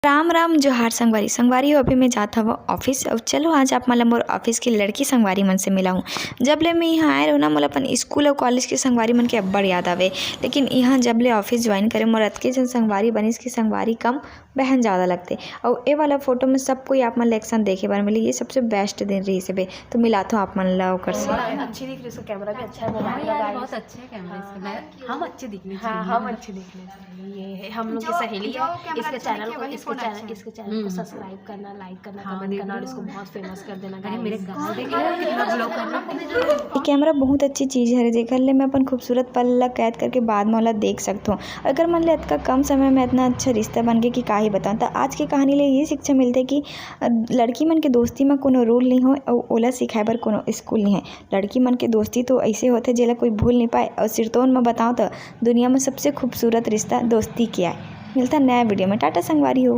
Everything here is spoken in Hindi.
राम राम जोहार संगवारी संगवारी हो। अभी मैं जात हव ऑफिस और चलो आज आप मला मोर ऑफिस की लड़की संगवारी मन से मिलाऊँ। जब ले मैं यहाँ आए रहो ना मोला अपन स्कूल और कॉलेज के संगवारी मन के अब्बड़ याद आवे। लेकिन यहाँ जब ले ऑफिस ज्वाइन करे मोर अतके जन संगवारी बनिस की संगवारी कम बहन ज़्यादा लगते। और ये वाला फोटो में सब कोई आप मन ला एक साथ देखे बार मिली। ये सबसे बेस्ट दिन रही से बे तो मिलात हूँ आप मन ला ओकर से। अच्छी दिख रही है, कैमरा भी अच्छा है, मोबाइल यार का बहुत अच्छे कैमरे से मैं हम अच्छे दिखने हाँ चाहिए। हम अच्छे दिखने चाहिए। ये है हम लोग की सहेली है। इसके चैनल को सब्सक्राइब करना, लाइक करना, कमेंट करना और इसको बहुत फेमस कर देना। अरे मेरे गाँव देख रहे हो कितना ब्लॉग कर रहा है। ये कैमरा बहुत अच्छी चीज़ है जेकर ले मैं अपन खूबसूरत पल ला कैद करके बाद में ओला देख सकता हूँ। अगर मन ले इतना कम समय में इतना अच्छा रिश्ता बन गया कि का ही बताऊँ। तो आज की कहानी ले ये शिक्षा मिलते कि लड़की मन के दोस्ती में कोनो रूल नहीं हो और ओला सिखाए बर कोनो स्कूल नहीं है। लड़की मन के दोस्ती तो ऐसे होते जेला कोई भूल नहीं पाए। और सिरतोन में बताऊँ तो दुनिया में सबसे खूबसूरत रिश्ता दोस्ती किया है। मिलता नया वीडियो में। टाटा संगवारी हो।